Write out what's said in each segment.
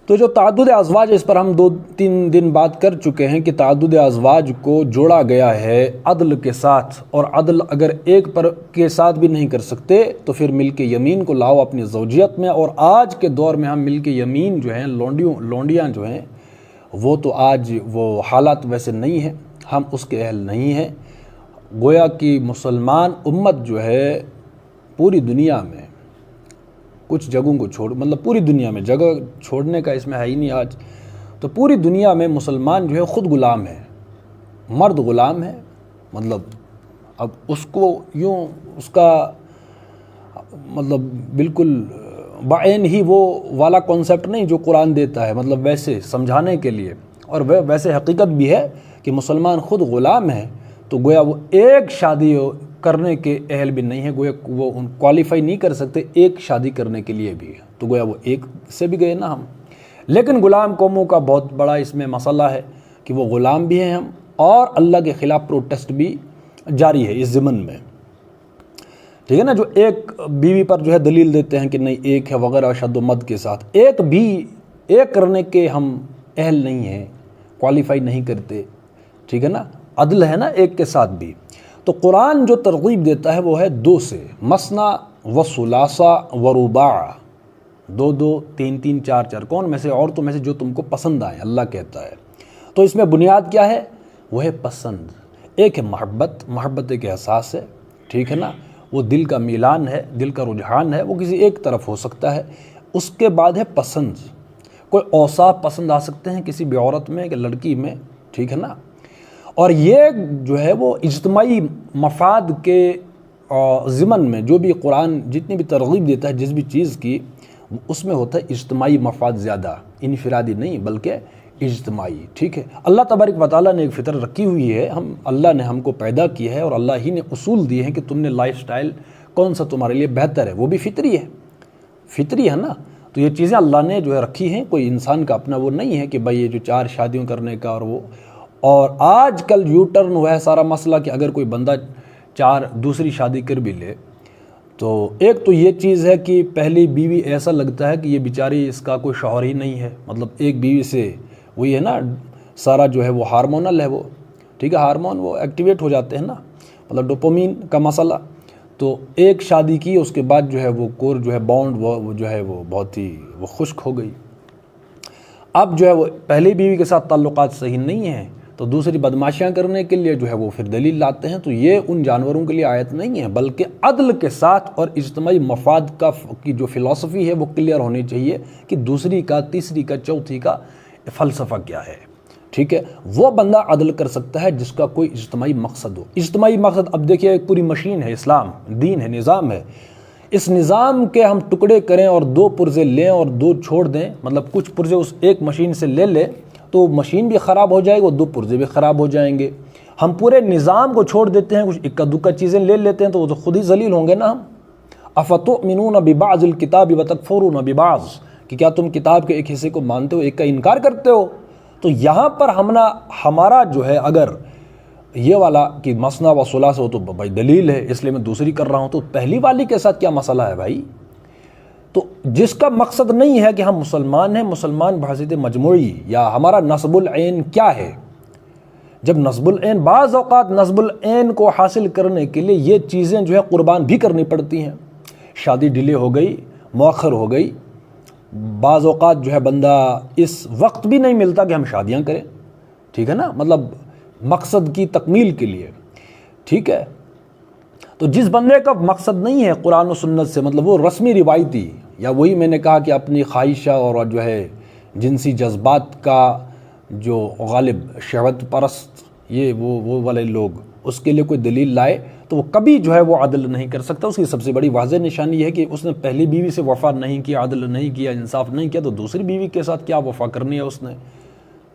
تو جو تعدد ازواج، اس پر ہم 2-3 دن بات کر چکے ہیں کہ تعدد ازواج کو جوڑا گیا ہے عدل کے ساتھ، اور عدل اگر ایک پر کے ساتھ بھی نہیں کر سکتے تو پھر ملک یمین کو لاؤ اپنی زوجیت میں۔ اور آج کے دور میں ہم ملک یمین جو ہیں، لونڈیاں جو ہیں، وہ تو آج وہ حالات ویسے نہیں ہیں، ہم اس کے اہل نہیں ہیں۔ گویا کہ مسلمان امت جو ہے پوری دنیا میں کچھ جگہوں کو مطلب پوری دنیا میں جگہ چھوڑنے کا اس میں ہے ہی نہیں آج، تو پوری دنیا میں مسلمان جو ہے خود غلام ہے، مرد غلام ہے۔ مطلب اب اس کو یوں اس کا مطلب بالکل بعین ہی وہ والا کانسیپٹ نہیں جو قرآن دیتا ہے، مطلب ویسے سمجھانے کے لیے، اور ویسے حقیقت بھی ہے کہ مسلمان خود غلام ہے، تو گویا وہ ایک شادی کرنے کے اہل بھی نہیں ہے، گویا وہ کوالیفائی نہیں کر سکتے ایک شادی کرنے کے لیے بھی، تو گویا وہ ایک سے بھی گئے نا ہم۔ لیکن غلام قوموں کا بہت بڑا اس میں مسئلہ ہے کہ وہ غلام بھی ہیں ہم، اور اللہ کے خلاف پروٹیسٹ بھی جاری ہے اس ضمن میں، ٹھیک ہے نا۔ جو ایک بیوی پر جو ہے دلیل دیتے ہیں کہ نہیں ایک ہے وغیرہ شد و مد کے ساتھ، ایک کرنے کے ہم اہل نہیں ہیں، کوالیفائی نہیں کرتے، ٹھیک ہے نا، عدل ہے نا ایک کے ساتھ بھی۔ تو قرآن جو ترغیب دیتا ہے وہ ہے 2 سے، مثنی و ثلاثہ و رباع، 2 3 4 کون میں سے، عورتوں میں سے جو تم کو پسند آئے، اللہ کہتا ہے۔ تو اس میں بنیاد کیا ہے؟ وہ ہے پسند۔ ایک ہے محبت ایک احساس ہے، ٹھیک ہے نا، وہ دل کا میلان ہے، دل کا رجحان ہے، وہ کسی ایک طرف ہو سکتا ہے۔ اس کے بعد ہے پسند، کوئی اوصاف پسند آ سکتے ہیں کسی بھی عورت میں کہ لڑکی میں، ٹھیک ہے نا۔ اور یہ جو ہے وہ اجتماعی مفاد کے ضمن میں جو بھی قرآن جتنی بھی ترغیب دیتا ہے جس بھی چیز کی، اس میں ہوتا ہے اجتماعی مفاد زیادہ، انفرادی نہیں بلکہ اجتماعی، ٹھیک ہے۔ اللہ تبارک و تعالیٰ نے ایک فطر رکھی ہوئی ہے، اللہ نے ہم کو پیدا کیا ہے، اور اللہ ہی نے اصول دیے ہیں کہ تم نے لائف سٹائل کون سا تمہارے لیے بہتر ہے، وہ بھی فطری ہے نا۔ تو یہ چیزیں اللہ نے جو ہے رکھی ہیں، کوئی انسان کا اپنا وہ نہیں ہے کہ بھائی یہ جو 4 شادیوں کرنے کا اور آج کل یو ٹرن ہوا ہے سارا مسئلہ کہ اگر کوئی بندہ 4 دوسری شادی کر بھی لے تو ایک تو یہ چیز ہے کہ پہلی بیوی ایسا لگتا ہے کہ یہ بیچاری اس کا کوئی شوہر ہی نہیں ہے، مطلب ایک بیوی سے وہی ہے نا سارا جو ہے وہ ہارمونل ہے، وہ ٹھیک ہے، ہارمون وہ ایکٹیویٹ ہو جاتے ہیں نا، مطلب ڈوپامین کا مسئلہ۔ تو ایک شادی کی، اس کے بعد جو ہے وہ کور جو ہے بانڈ وہ جو ہے وہ بہت ہی وہ خشک ہو گئی۔ اب جو ہے وہ پہلی بیوی کے ساتھ تعلقات صحیح نہیں ہیں تو دوسری بدماشیاں کرنے کے لیے جو ہے وہ پھر دلیل لاتے ہیں۔ تو یہ ان جانوروں کے لیے آیت نہیں ہے، بلکہ عدل کے ساتھ اور اجتماعی مفاد کی جو فلسفی ہے وہ کلیئر ہونی چاہیے کہ دوسری کا، تیسری کا، چوتھی کا فلسفہ کیا ہے، ٹھیک ہے۔ وہ بندہ عدل کر سکتا ہے جس کا کوئی اجتماعی مقصد ہو۔ اجتماعی مقصد، اب دیکھیے ایک پوری مشین ہے، اسلام دین ہے، نظام ہے، اس نظام کے ہم ٹکڑے کریں اور 2 پرزے لیں اور 2 چھوڑ دیں، مطلب کچھ پرزے اس ایک مشین سے لے تو مشین بھی خراب ہو جائے گی، وہ 2 پرزے بھی خراب ہو جائیں گے۔ ہم پورے نظام کو چھوڑ دیتے ہیں، کچھ اکا دکا چیزیں لے لیتے ہیں تو وہ تو خود ہی ذلیل ہوں گے نا ہم۔ افتؤمنون ببعض الکتاب وتکفرون ببعض، کہ کیا تم کتاب کے ایک حصے کو مانتے ہو ایک کا انکار کرتے ہو؟ تو یہاں پر ہمارا جو ہے اگر یہ والا کہ مثنی و ثلاثہ ہو تو بھائی دلیل ہے، اس لیے میں دوسری کر رہا ہوں، تو پہلی والی کے ساتھ کیا مسئلہ ہے بھائی؟ تو جس کا مقصد نہیں ہے کہ ہم مسلمان ہیں، مسلمان بحثیت مجموعی، یا ہمارا نصب العین کیا ہے، جب نصب العین بعض اوقات نصب العین کو حاصل کرنے کے لیے یہ چیزیں جو ہے قربان بھی کرنی پڑتی ہیں، شادی ڈیلے ہو گئی، مؤخر ہو گئی، بعض اوقات جو ہے بندہ اس وقت بھی نہیں ملتا کہ ہم شادیاں کریں، ٹھیک ہے نا، مطلب مقصد کی تکمیل کے لیے، ٹھیک ہے۔ تو جس بندے کا مقصد نہیں ہے قرآن و سنت سے، مطلب وہ رسمی روایتی، یا وہی میں نے کہا کہ اپنی خواہشہ اور جو ہے جنسی جذبات کا جو غالب شہوت پرست یہ وہ والے لوگ اس کے لیے کوئی دلیل لائے تو وہ کبھی جو ہے وہ عدل نہیں کر سکتا۔ اس کی سب سے بڑی واضح نشانی یہ ہے کہ اس نے پہلی بیوی سے وفا نہیں کیا، عدل نہیں کیا، انصاف نہیں کیا، تو دوسری بیوی کے ساتھ کیا وفا کرنی ہے اس نے،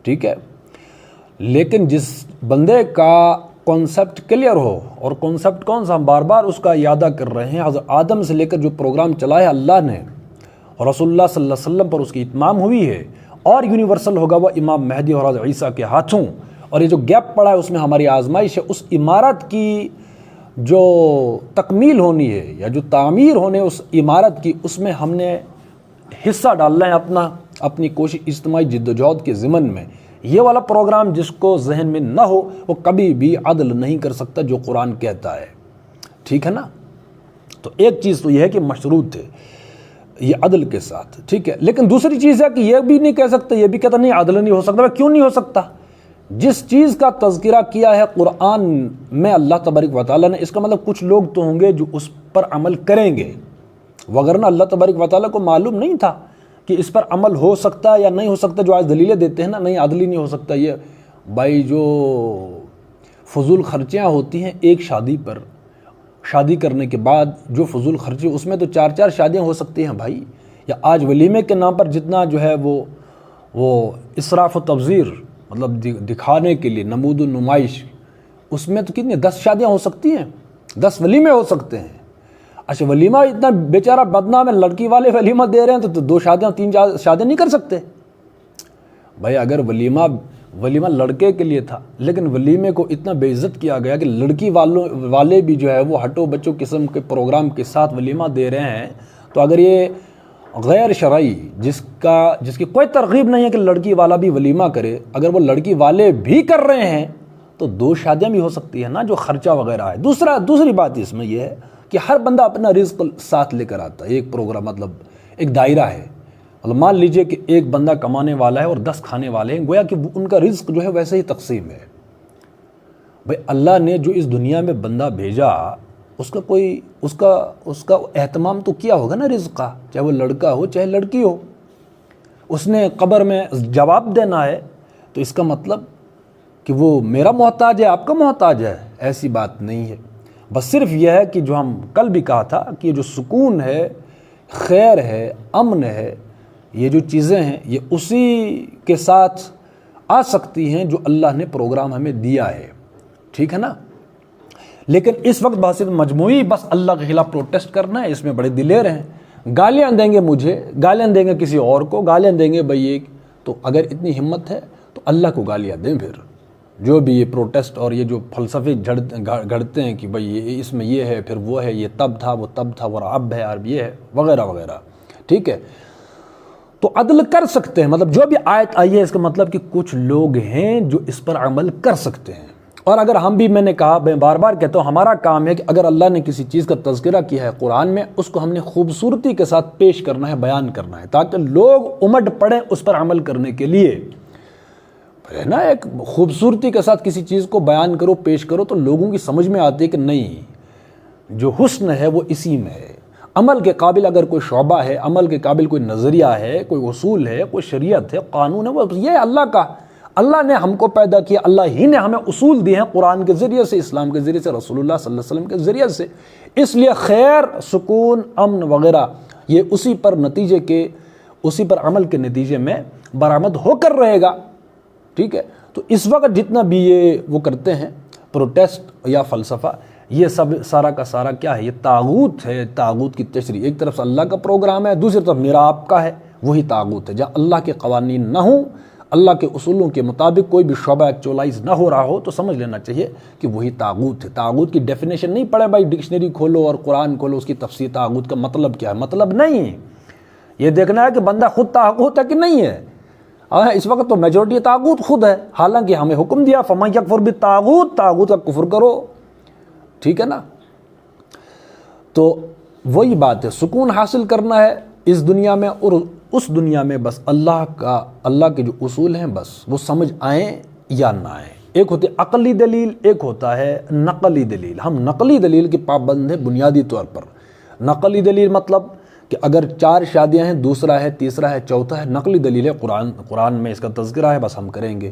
ٹھیک ہے۔ لیکن جس بندے کا کانسیپٹ کلیئر ہو، اور کانسیپٹ کون سا، ہم بار بار اس کا اعادہ کر رہے ہیں، حضرت آدم سے لے کر جو پروگرام چلایا اللہ نے اور رسول اللہ صلی اللہ علیہ وسلم پر اس کی اتمام ہوئی ہے، اور یونیورسل ہوگا وہ امام مہدی اور حضرت عیسیٰ کے ہاتھوں، اور یہ جو گیپ پڑا ہے اس میں ہماری آزمائش ہے، اس عمارت کی جو تکمیل ہونی ہے یا جو تعمیر ہونے اس عمارت کی، اس میں ہم نے حصہ ڈالنا ہے اپنا، اپنی کوشش اجتماعی جدوجہد کے ضمن میں یہ والا پروگرام جس کو ذہن میں نہ ہو وہ کبھی بھی عدل نہیں کر سکتا جو قرآن کہتا ہے، ٹھیک ہے نا؟ تو ایک چیز تو یہ ہے کہ مشروط ہے یہ عدل کے ساتھ، ٹھیک ہے، لیکن دوسری چیز ہے کہ یہ بھی نہیں کہہ سکتا، یہ بھی کہتا نہیں عدل نہیں ہو سکتا۔ کیوں نہیں ہو سکتا؟ جس چیز کا تذکرہ کیا ہے قرآن میں اللہ تبارک و تعالیٰ نے، اس کا مطلب کچھ لوگ تو ہوں گے جو اس پر عمل کریں گے، وگرنہ اللہ تبارک و تعالیٰ کو معلوم نہیں تھا کہ اس پر عمل ہو سکتا ہے یا نہیں ہو سکتا۔ جو آج دلیلیں دیتے ہیں نا، نہیں عدل ہی نہیں ہو سکتا، یہ بھائی جو فضول خرچیاں ہوتی ہیں ایک شادی پر، شادی کرنے کے بعد جو فضول خرچی، اس میں تو 4 شادیاں ہو سکتی ہیں بھائی۔ یا آج ولیمے کے نام پر جتنا جو ہے وہ اسراف و تبذیر، مطلب دکھانے کے لیے نمود و نمائش، اس میں تو کتنی 10 شادیاں ہو سکتی ہیں، 10 ولیمے ہو سکتے ہیں۔ اچھا ولیمہ اتنا بیچارہ بدنام ہے، لڑکی والے ولیمہ دے رہے ہیں تو 2 شادیاں 3 شادیاں نہیں کر سکتے بھائی۔ اگر ولیمہ لڑکے کے لیے تھا، لیکن ولیمے کو اتنا بے عزت کیا گیا کہ لڑکی والے بھی جو ہے وہ ہٹو بچوں قسم کے پروگرام کے ساتھ ولیمہ دے رہے ہیں، تو اگر یہ غیر شرعی جس کی کوئی ترغیب نہیں ہے کہ لڑکی والا بھی ولیمہ کرے، اگر وہ لڑکی والے بھی کر رہے ہیں تو 2 شادیاں بھی ہو سکتی ہیں نا، جو خرچہ وغیرہ ہے۔ دوسری بات اس میں یہ ہے کہ ہر بندہ اپنا رزق ساتھ لے کر آتا ہے۔ ایک پروگرام مطلب ایک دائرہ ہے، مطلب مان لیجئے کہ ایک بندہ کمانے والا ہے اور 10 کھانے والے ہیں، گویا کہ ان کا رزق جو ہے ویسے ہی تقسیم ہے۔ بھائی اللہ نے جو اس دنیا میں بندہ بھیجا، اس کا اہتمام تو کیا ہوگا نا رزق کا، چاہے وہ لڑکا ہو چاہے لڑکی ہو۔ اس نے قبر میں جواب دینا ہے، تو اس کا مطلب کہ وہ میرا محتاج ہے آپ کا محتاج ہے، ایسی بات نہیں ہے۔ بس صرف یہ ہے کہ جو ہم کل بھی کہا تھا کہ یہ جو سکون ہے، خیر ہے، امن ہے، یہ جو چیزیں ہیں یہ اسی کے ساتھ آ سکتی ہیں جو اللہ نے پروگرام ہمیں دیا ہے، ٹھیک ہے نا؟ لیکن اس وقت بس مجموعی بس اللہ کے خلاف پروٹیسٹ کرنا ہے، اس میں بڑے دلیر ہیں، گالیاں دیں گے مجھے، گالیاں دیں گے کسی اور کو، گالیاں دیں گے بھائی ایک، تو اگر اتنی ہمت ہے تو اللہ کو گالیاں دیں پھر۔ جو بھی یہ پروٹیسٹ اور یہ جو فلسفے گھڑتے ہیں کہ بھائی اس میں یہ ہے پھر وہ ہے، یہ تب تھا وہ تب تھا وہ اب ہے اور یہ ہے وغیرہ وغیرہ، ٹھیک ہے؟ تو عدل کر سکتے ہیں، مطلب جو بھی آیت آئی ہے اس کا مطلب کہ کچھ لوگ ہیں جو اس پر عمل کر سکتے ہیں۔ اور اگر ہم بھی، میں نے کہا، میں بار بار کہتا ہوں، ہمارا کام ہے کہ اگر اللہ نے کسی چیز کا تذکرہ کیا ہے قرآن میں، اس کو ہم نے خوبصورتی کے ساتھ پیش کرنا ہے، بیان کرنا ہے، تاکہ لوگ امٹ پڑیں اس پر عمل کرنے کے لیے، ہے نا؟ ایک خوبصورتی کے ساتھ کسی چیز کو بیان کرو، پیش کرو، تو لوگوں کی سمجھ میں آتی ہے کہ نہیں، جو حسن ہے وہ اسی میں ہے۔ عمل کے قابل اگر کوئی شعبہ ہے، عمل کے قابل کوئی نظریہ ہے، کوئی اصول ہے، کوئی شریعت ہے، قانون ہے، وہ یہ اللہ کا، اللہ نے ہم کو پیدا کیا، اللہ ہی نے ہمیں اصول دیے ہیں قرآن کے ذریعے سے، اسلام کے ذریعے سے، رسول اللہ صلی اللہ علیہ وسلم کے ذریعے سے، اس لیے خیر، سکون، امن وغیرہ یہ اسی پر عمل کے نتیجے میں برآمد ہو کر رہے گا، ٹھیک ہے؟ تو اس وقت جتنا بھی یہ وہ کرتے ہیں پروٹیسٹ یا فلسفہ، یہ سب سارا کا سارا کیا ہے؟ یہ طاغوت ہے، طاغوت کی تشریح۔ ایک طرف سے اللہ کا پروگرام ہے، دوسری طرف میرا آپ کا ہے، وہی طاغوت ہے۔ جہاں اللہ کے قوانین نہ ہوں، اللہ کے اصولوں کے مطابق کوئی بھی شعبہ ایکچولائز نہ ہو رہا ہو، تو سمجھ لینا چاہیے کہ وہی طاغوت ہے۔ طاغوت کی ڈیفینیشن نہیں پڑھے بھائی، ڈکشنری کھولو اور قرآن کھولو، اس کی تفسیر طاغوت کا مطلب کیا ہے، مطلب نہیں، یہ دیکھنا ہے کہ بندہ خود طاغوت ہے کہ نہیں ہے۔ اس وقت تو میجورٹی طاغوت خود ہے، حالانکہ ہمیں حکم دیا فَمَن یَکْفُرْ بِالطَّاغُوتِ، طاغوت کا کفر کرو، ٹھیک ہے نا؟ تو وہی بات ہے، سکون حاصل کرنا ہے اس دنیا میں اور اس دنیا میں، بس اللہ کے جو اصول ہیں بس وہ سمجھ آئیں یا نہ آئیں۔ ایک ہوتی ہے عقلی دلیل، ایک ہوتا ہے نقلی دلیل۔ ہم نقلی دلیل کے پابند ہیں بنیادی طور پر۔ نقلی دلیل مطلب کہ اگر 4 شادیاں ہیں، دوسرا ہے، تیسرا ہے، چوتھا ہے، نقلی دلیل ہے، قرآن میں اس کا تذکرہ ہے، بس ہم کریں گے۔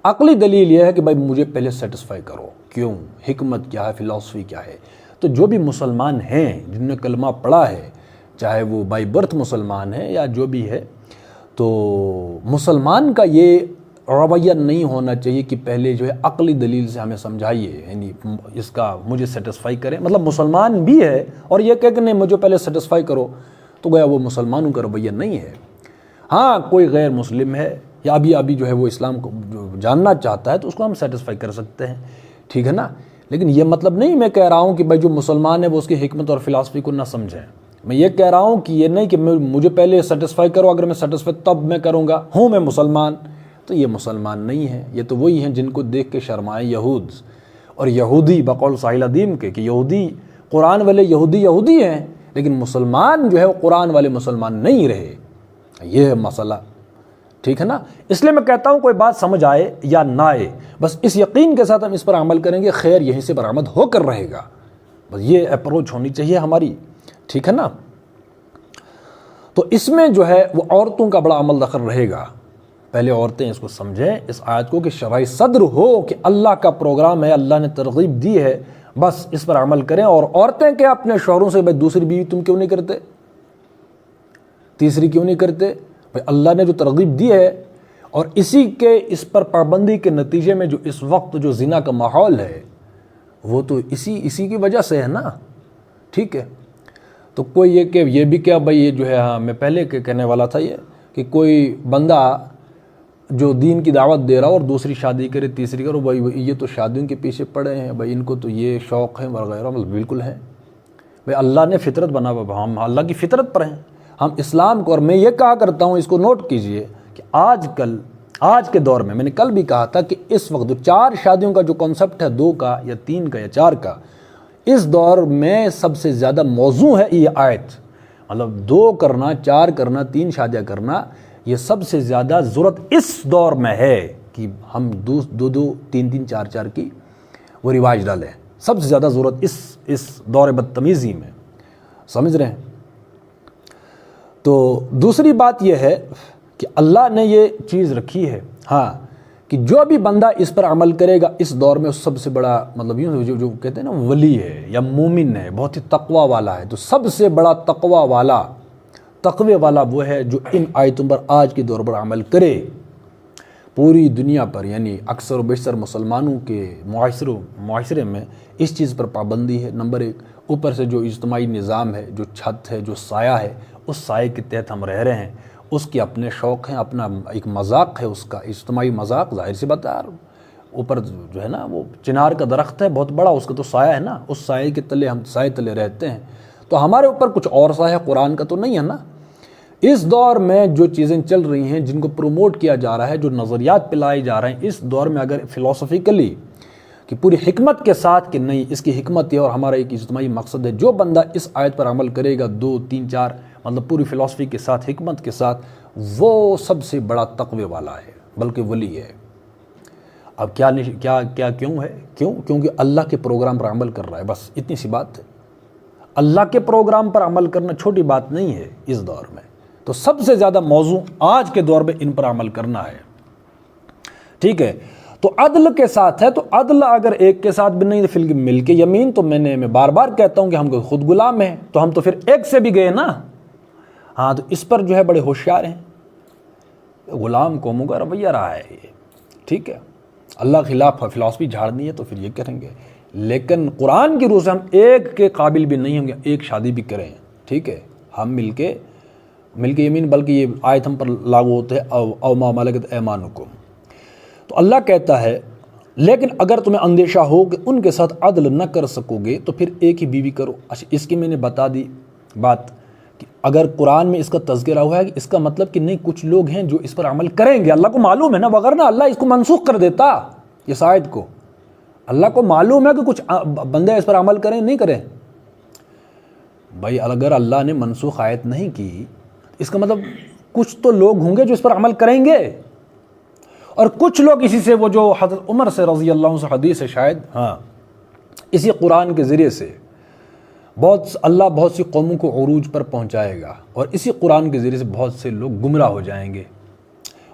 عقلی دلیل یہ ہے کہ بھائی مجھے پہلے سیٹسفائی کرو، کیوں، حکمت کیا ہے، فلسفی کیا ہے۔ تو جو بھی مسلمان ہیں جن نے کلمہ پڑھا ہے، چاہے وہ بائی برتھ مسلمان ہے یا جو بھی ہے، تو مسلمان کا یہ رویہ نہیں ہونا چاہیے کہ پہلے جو ہے عقلی دلیل سے ہمیں سمجھائیے، یعنی اس کا مجھے سیٹسفائی کریں، مطلب مسلمان بھی ہے اور یہ کہ نہیں مجھے پہلے سیٹسفائی کرو، تو گویا وہ مسلمانوں کا رویہ نہیں ہے۔ ہاں کوئی غیر مسلم ہے یا ابھی جو ہے وہ اسلام کو جاننا چاہتا ہے تو اس کو ہم سیٹسفائی کر سکتے ہیں، ٹھیک ہے نا؟ لیکن یہ مطلب نہیں میں کہہ رہا ہوں کہ بھائی جو مسلمان ہے وہ اس کی حکمت اور فلسفی کو نہ سمجھیں، میں یہ کہہ رہا ہوں کہ یہ نہیں کہ مجھے پہلے سیٹسفائی کرو، اگر میں سیٹسفائی تب میں کروں گا، ہوں میں مسلمان، تو یہ مسلمان نہیں ہے، یہ تو وہی ہیں جن کو دیکھ کے شرمائے یہود اور یہودی، بقول ساحل ادیم کے کہ یہودی قرآن والے یہودی ہیں، لیکن مسلمان جو ہے وہ قرآن والے مسلمان نہیں رہے، یہ ہے مسئلہ، ٹھیک ہے نا۔ اس لیے میں کہتا ہوں کوئی بات سمجھ آئے یا نہ آئے، بس اس یقین کے ساتھ ہم اس پر عمل کریں گے، خیر یہیں سے برآمد ہو کر رہے گا، بس یہ اپروچ ہونی چاہیے ہماری، ٹھیک ہے نا۔ تو اس میں جو ہے وہ عورتوں کا بڑا عمل دخل رہے گا، پہلے عورتیں اس کو سمجھیں اس آیت کو کہ شرح صدر ہو کہ اللہ کا پروگرام ہے، اللہ نے ترغیب دی ہے، بس اس پر عمل کریں۔ اور عورتیں کیا اپنے شوہروں سے بھائی دوسری بیوی تم کیوں نہیں کرتے، تیسری کیوں نہیں کرتے، بھائی اللہ نے جو ترغیب دی ہے، اور اسی کے اس پر پابندی کے نتیجے میں جو اس وقت جو زنا کا ماحول ہے وہ تو اسی کی وجہ سے ہے نا، ٹھیک ہے۔ تو کوئی یہ کہ یہ بھی کیا بھائی، یہ جو ہے ہاں میں پہلے کہنے والا تھا یہ کہ کوئی بندہ جو دین کی دعوت دے رہا اور دوسری شادی کرے تیسری کرے، بھائی یہ تو شادیوں کے پیچھے پڑے ہیں، بھائی ان کو تو یہ شوق ہے وغیرہ، بالکل ہے بھائی، اللہ نے فطرت بنا ہوا، ہم اللہ کی فطرت پر ہیں، ہم اسلام کو، اور میں یہ کہا کرتا ہوں، اس کو نوٹ کیجئے کہ آج کے دور میں نے کل بھی کہا تھا کہ اس وقت جو 4 شادیوں کا جو کانسیپٹ ہے، 2 کا یا 3 کا یا 4 کا، اس دور میں سب سے زیادہ موضوع ہے یہ آیت، مطلب 2 کرنا، 4 کرنا، 3 شادیاں کرنا، یہ سب سے زیادہ ضرورت اس دور میں ہے کہ ہم 2 3 4 کی وہ رواج ڈالیں، سب سے زیادہ ضرورت اس دور بدتمیزی میں، سمجھ رہے ہیں۔ تو دوسری بات یہ ہے کہ اللہ نے یہ چیز رکھی ہے، ہاں، کہ جو بھی بندہ اس پر عمل کرے گا اس دور میں سب سے بڑا، مطلب جو کہتے ہیں نا ولی ہے یا مومن ہے، بہت ہی تقوی والا ہے، تو سب سے بڑا تقوی والا وہ ہے جو ان آیتوں پر آج کے دور پر عمل کرے۔ پوری دنیا پر یعنی اکثر و بیشتر مسلمانوں کے معاشرے میں اس چیز پر پابندی ہے، نمبر 1، اوپر سے جو اجتماعی نظام ہے، جو چھت ہے، جو سایہ ہے، اس سائے کے تحت ہم رہ رہے ہیں، اس کے اپنے شوق ہیں، اپنا ایک مذاق ہے، اس کا اجتماعی مذاق، ظاہر سی بات ہے یار، اوپر جو ہے نا وہ چنار کا درخت ہے بہت بڑا، اس کا تو سایہ ہے نا، اس سائے کے تلے ہم سائے تلے رہتے ہیں، تو ہمارے اوپر کچھ اور سایہ قرآن کا تو نہیں ہے نا۔ اس دور میں جو چیزیں چل رہی ہیں، جن کو پروموٹ کیا جا رہا ہے، جو نظریات پلائے جا رہے ہیں، اس دور میں اگر فلسفیکلی کہ پوری حکمت کے ساتھ کہ نہیں اس کی حکمت ہے اور ہمارا ایک اجتماعی مقصد ہے، جو بندہ اس آیت پر عمل کرے گا 2 3 4 مطلب پوری فلسفی کے ساتھ، حکمت کے ساتھ، وہ سب سے بڑا تقوی والا ہے، بلکہ ولی ہے۔ اب کیوں ہے؟ کیونکہ اللہ کے پروگرام پر عمل کر رہا ہے، بس اتنی سی بات ہے۔ اللہ کے پروگرام پر عمل کرنا چھوٹی بات نہیں ہے اس دور میں، تو سب سے زیادہ موضوع آج کے دور میں ان پر عمل کرنا ہے، ٹھیک ہے۔ تو عدل کے ساتھ ہے، تو عدل اگر ایک کے ساتھ بھی نہیں پھر مل کے یمین، تو میں بار بار کہتا ہوں کہ ہم خود غلام ہیں، تو ہم تو پھر ایک سے بھی گئے نا، ہاں، تو اس پر جو ہے بڑے ہوشیار ہیں، غلام قوموں کا رویہ رہا ہے یہ، ٹھیک ہے۔ اللہ کے خلاف فلسفی جھاڑنی ہے تو پھر یہ کریں گے، لیکن قرآن کی روح سے ہم ایک کے قابل بھی نہیں ہوں گے، ایک شادی بھی کریں، ٹھیک ہے، ہم مل کے یمین، بلکہ یہ آیت ہم پر لاگو ہوتے ہے او ما ملکت ایمانکم۔ تو اللہ کہتا ہے لیکن اگر تمہیں اندیشہ ہو کہ ان کے ساتھ عدل نہ کر سکو گے تو پھر ایک ہی بیوی کرو۔ اچھا، اس کی میں نے بتا دی بات کہ اگر قرآن میں اس کا تذکرہ ہوا ہے کہ اس کا مطلب کہ نہیں کچھ لوگ ہیں جو اس پر عمل کریں گے، اللہ کو معلوم ہے نا، وغیرہ اللہ اس کو منسوخ کر دیتا، اس آیت کو اللہ کو معلوم ہے کہ کچھ بندے اس پر عمل کریں نہیں کریں۔ بھائی اگر اللہ نے منسوخ آیت نہیں کی، اس کا مطلب کچھ تو لوگ ہوں گے جو اس پر عمل کریں گے، اور کچھ لوگ اسی سے وہ جو حضرت عمر سے رضی اللہ عنہ سے حدیث ہے شاید، ہاں، اسی قرآن کے ذریعے سے اللہ بہت سی قوموں کو عروج پر پہنچائے گا، اور اسی قرآن کے ذریعے سے بہت سے لوگ گمراہ ہو جائیں گے۔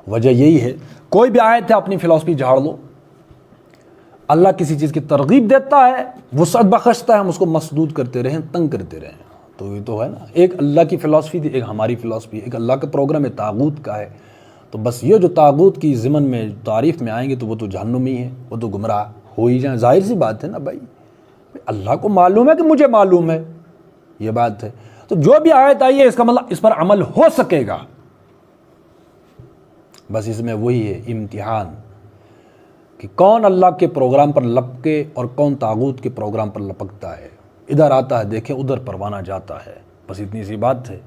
وجہ یہی ہے، کوئی بھی آیت ہے اپنی فلسفی جھاڑ لو، اللہ کسی چیز کی ترغیب دیتا ہے، وسعت بخشتا ہے، ہم اس کو مسدود کرتے رہیں، تنگ کرتے رہیں، تو یہ تو ہے نا، ایک اللہ کی فلسفی تھی، ایک ہماری فلسفی، ایک اللہ کا پروگرام ہے، طاغوت کا ہے، تو بس یہ جو طاغوت کی ضمن میں تعریف میں آئیں گے تو وہ تو جہنمی ہیں، وہ تو گمراہ ہو ہی جائیں، ظاہر سی بات ہے نا بھائی، اللہ کو معلوم ہے کہ مجھے معلوم ہے، یہ بات ہے۔ تو جو بھی آیت آئی ہے اس کا مطلب اس پر عمل ہو سکے گا، بس اس میں وہی ہے امتحان کہ کون اللہ کے پروگرام پر لپکے اور کون طاغوت کے پروگرام پر لپکتا ہے۔ ادھر آتا ہے دیکھیں، ادھر پروانہ جاتا ہے۔ بس اتنی سی بات ہے.